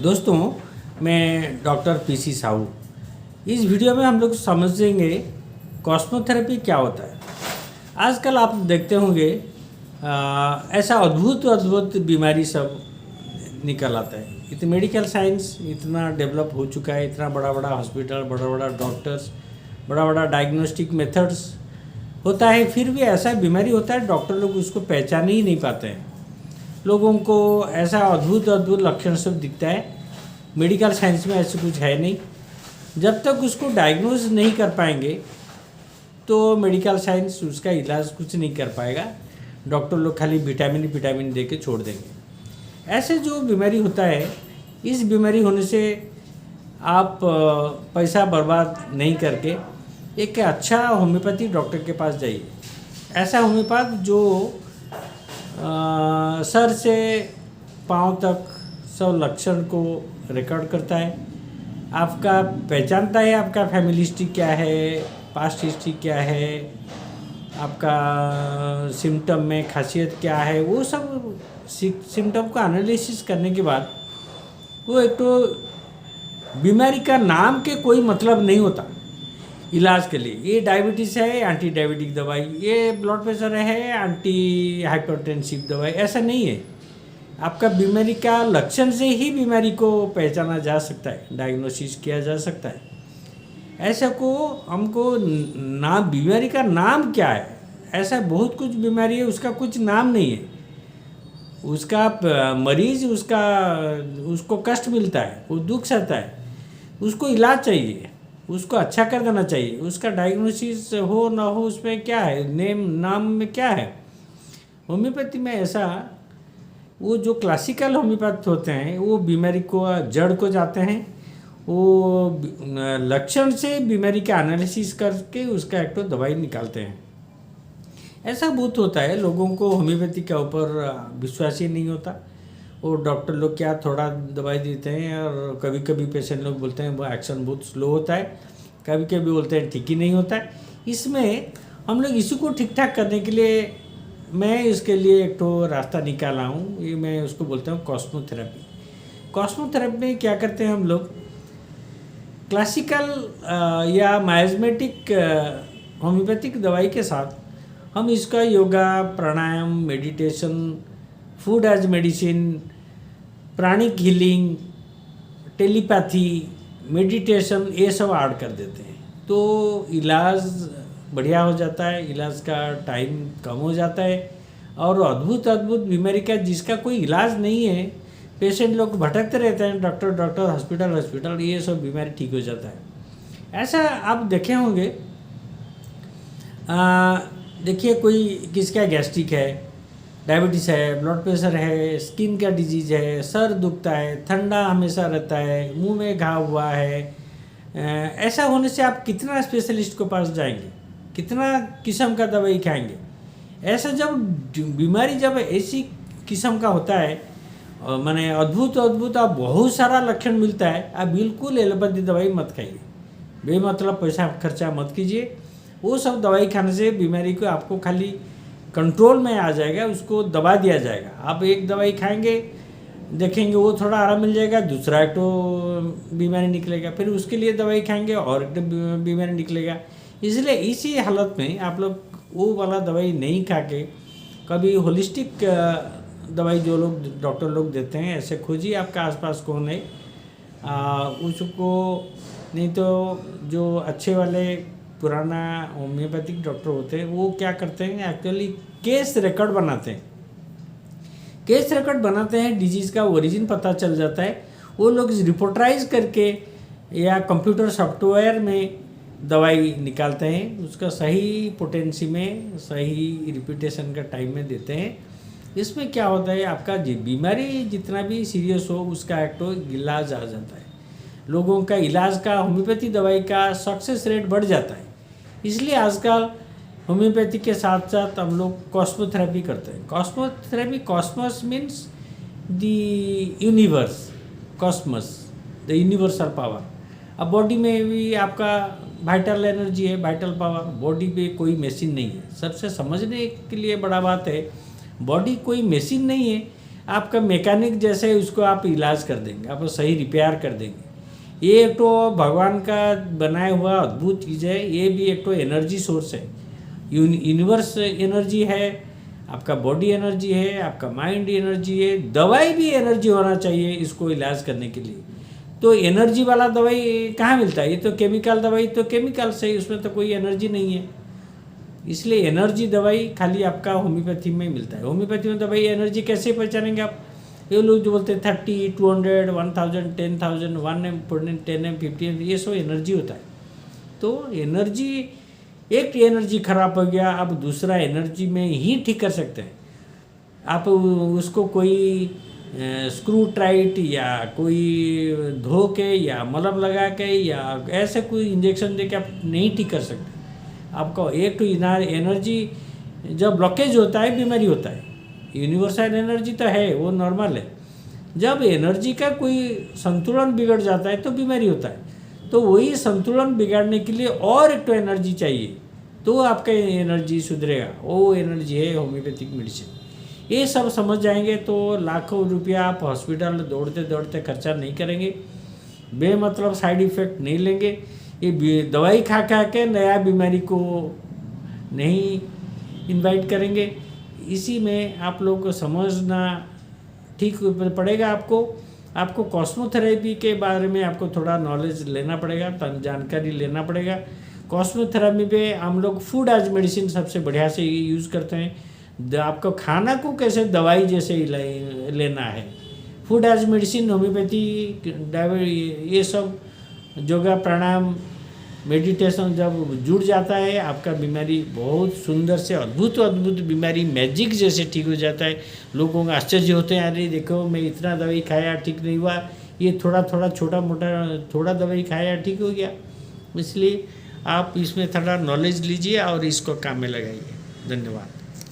दोस्तों, मैं doctor PC Sahu. इस वीडियो में हम लोग समझेंगे कॉस्मोथेरेपी क्या होता है। आजकल आप देखते होंगे ऐसा अद्भुत अद्भुत बीमारी सब निकल आता है। इतनी मेडिकल साइंस इतना डेवलप हो चुका है, इतना बड़ा बड़ा हॉस्पिटल, बड़ा बड़ा डॉक्टर्स, बड़ा बड़ा डायग्नोस्टिक मेथड्स होता है, फिर भी ऐसा बीमारी होता है डॉक्टर लोग उसको पहचान ही नहीं पाते हैं। लोगों को ऐसा अद्भुत अद्भुत लक्षण सब दिखता है। मेडिकल साइंस में ऐसे कुछ है नहीं। जब तक उसको डायग्नोज नहीं कर पाएंगे तो मेडिकल साइंस उसका इलाज कुछ नहीं कर पाएगा। डॉक्टर लोग खाली विटामिन दे के छोड़ देंगे। ऐसे जो बीमारी होता है, इस बीमारी होने से आप पैसा बर्बाद नहीं करके एक अच्छा होम्योपैथी डॉक्टर के पास जाइए। ऐसा होम्योपैथ जो सर से पाँव तक सब लक्षण को रिकॉर्ड करता है, आपका पहचानता है आपका फैमिली हिस्ट्री क्या है, पास्ट हिस्ट्री क्या है, आपका सिम्टम में खासियत क्या है, वो सब सिम्टम का एनालिसिस करने के बाद वो एक तो बीमारी का नाम के कोई मतलब नहीं होता इलाज के लिए। ये डायबिटीज़ है, एंटी डायबिटिक दवाई, ये ब्लड प्रेशर है, एंटी हाइपरटेंसिव दवाई, ऐसा नहीं है। आपका बीमारी का लक्षण से ही बीमारी को पहचाना जा सकता है, डायग्नोसिस किया जा सकता है। ऐसा को हमको नाम, बीमारी का नाम क्या है, ऐसा बहुत कुछ बीमारी है उसका कुछ नाम नहीं है। उसका मरीज उसको कष्ट मिलता है, वो दुख सहता है, उसको इलाज चाहिए, उसको अच्छा कर देना चाहिए। उसका डायग्नोसिस हो ना हो उसमें क्या है, नाम में क्या है। होम्योपैथी में ऐसा, वो जो क्लासिकल होम्योपैथ होते हैं वो बीमारी को जड़ को जाते हैं, वो लक्षण से बीमारी का एनालिसिस करके उसका एक तो दवाई निकालते हैं। ऐसा बहुत होता है, लोगों को होम्योपैथी के ऊपर विश्वास ही नहीं होता। वो डॉक्टर लोग क्या थोड़ा दवाई देते हैं और कभी कभी पेशेंट लोग बोलते हैं वो एक्शन बहुत स्लो होता है, कभी कभी बोलते हैं ठीक ही नहीं होता है। इसमें हम लोग इसी को ठीक ठाक करने के लिए मैं इसके लिए एक तो रास्ता निकाला हूँ, ये मैं उसको बोलता हूँ कॉस्मोथेरेपी। कॉस्मोथेरेपी में क्या करते हैं हम लोग, क्लासिकल या माइज़मेटिक होम्योपैथिक दवाई के साथ हम इसका yoga, pranayama, meditation, food as medicine, pranic healing, telepathy, meditation, ये सब ऐड कर देते हैं। तो इलाज बढ़िया हो जाता है, इलाज का टाइम कम हो जाता है और अद्भुत अद्भुत बीमारी का जिसका कोई इलाज नहीं है, पेशेंट लोग भटकते रहते हैं डॉक्टर हॉस्पिटल, ये सब बीमारी ठीक हो जाता है। ऐसा आप देखे होंगे, देखिए कोई किसका गैस्ट्रिक है, डायबिटीज़ है, ब्लड प्रेशर है, स्किन का डिजीज़ है, सर दुखता है, ठंडा हमेशा रहता है, मुंह में घाव हुआ है, ऐसा होने से आप कितना स्पेशलिस्ट के पास जाएंगे, कितना किस्म का दवाई खाएंगे। ऐसा जब बीमारी जब ऐसी किस्म का होता है, माने अद्भुत अद्भुत आप बहुत सारा लक्षण मिलता है, आप बिल्कुल एलोपैथी दवाई मत खाइए, बेमतलब पैसा खर्चा मत कीजिए। वो सब दवाई खाने से बीमारी को आपको खाली कंट्रोल में आ जाएगा, उसको दबा दिया जाएगा। आप एक दवाई खाएंगे, देखेंगे वो थोड़ा आराम मिल जाएगा, दूसरा एक तो बीमारी निकलेगा, फिर उसके लिए दवाई खाएंगे और एक बीमारी निकलेगा। इसलिए इसी हालत में आप लोग वो वाला दवाई नहीं खा के कभी होलिस्टिक दवाई जो लोग डॉक्टर लोग देते हैं, ऐसे खोजिए आपका आसपास कौन है उसको। नहीं तो जो अच्छे वाले पुराना होम्योपैथिक डॉक्टर होते हैं वो क्या करते हैं, एक्चुअली केस रिकॉर्ड बनाते हैं। केस रिकॉर्ड बनाते हैं, डिजीज़ का ओरिजिन पता चल जाता है। वो लोग रिपोर्टराइज करके या कंप्यूटर सॉफ्टवेयर में दवाई निकालते हैं, उसका सही पोटेंसी में, सही रिपीटेशन का टाइम में देते हैं। इसमें क्या होता है, आपका बीमारी जितना भी सीरियस हो उसका एक तो इलाज आ जाता है। लोगों का इलाज का, होम्योपैथी दवाई का सक्सेस रेट बढ़ जाता है। इसलिए आजकल होम्योपैथी के साथ साथ हम लोग कॉस्मोथेरेपी करते हैं। Cosmotherapy, cosmos means the universe, cosmos the universal power. अब बॉडी में भी आपका वाइटल एनर्जी है, वाइटल पावर, बॉडी पे कोई मशीन नहीं है। सबसे समझने के लिए बड़ा बात है, बॉडी कोई मशीन नहीं है। आपका मैकेनिक जैसे उसको आप इलाज कर देंगे, आपको सही रिपेयर कर देंगे। ये एक तो भगवान का बनाया हुआ अद्भुत चीज़ है। ये भी एक तो एनर्जी सोर्स है, यूनिवर्स एनर्जी है, आपका बॉडी एनर्जी है, आपका माइंड एनर्जी है। दवाई भी एनर्जी होना चाहिए इसको इलाज करने के लिए। तो एनर्जी वाला दवाई कहाँ मिलता है? ये तो केमिकल दवाई, तो केमिकल से, उसमें तो कोई एनर्जी नहीं है। इसलिए एनर्जी दवाई खाली आपका होम्योपैथी में मिलता है। होम्योपैथी में दवाई एनर्जी कैसे पहचानेंगे आप? ये लोग जो बोलते हैं 30, 200, 1000, 10,000, 1M, 10M, 50M, ये सब एनर्जी होता है। तो एनर्जी, एक एनर्जी खराब हो गया, आप दूसरा एनर्जी में ही ठीक कर सकते हैं। आप उसको कोई स्क्रू टाइट या कोई धो के या मलहम लगा के या ऐसे कोई इंजेक्शन दे के आप नहीं ठीक कर सकते। आपको एक तो एनर्जी जब ब्लॉकेज होता है बीमारी होता है। यूनिवर्सल एनर्जी तो है, वो नॉर्मल है। जब एनर्जी का कोई संतुलन बिगड़ जाता है तो बीमारी होता है। तो वही संतुलन बिगाड़ने के लिए और एक तो एनर्जी चाहिए, तो आपका एनर्जी सुधरेगा। वो एनर्जी है होम्योपैथिक मेडिसिन। ये सब समझ जाएंगे तो लाखों रुपया आप हॉस्पिटल दौड़ते दौड़ते खर्चा नहीं करेंगे, बेमतलब साइड इफ़ेक्ट नहीं लेंगे। ये दवाई खा खा के नया बीमारी को नहीं इनवाइट करेंगे। इसी में आप लोग को समझना ठीक पड़ेगा। आपको कॉस्मोथेरेपी के बारे में आपको थोड़ा नॉलेज लेना पड़ेगा, जानकारी लेना पड़ेगा। कॉस्मोथेरेपी पे हम लोग फूड एज मेडिसिन सबसे बढ़िया से यूज़ करते हैं। आपको खाना को कैसे दवाई जैसे लेना है, फूड एज मेडिसिन, होम्योपैथी, ये सब योगा, प्राणायाम, मेडिटेशन जब जुड़ जाता है, आपका बीमारी बहुत सुंदर से अद्भुत बीमारी मैजिक जैसे ठीक हो जाता है। लोगों को आश्चर्य होते हैं, अरे देखो मैं इतना दवाई खाया ठीक नहीं हुआ, ये थोड़ा छोटा मोटा थोड़ा दवाई खाया ठीक हो गया। इसलिए आप इसमें थोड़ा नॉलेज लीजिए और इसको काम में लगाइए। धन्यवाद।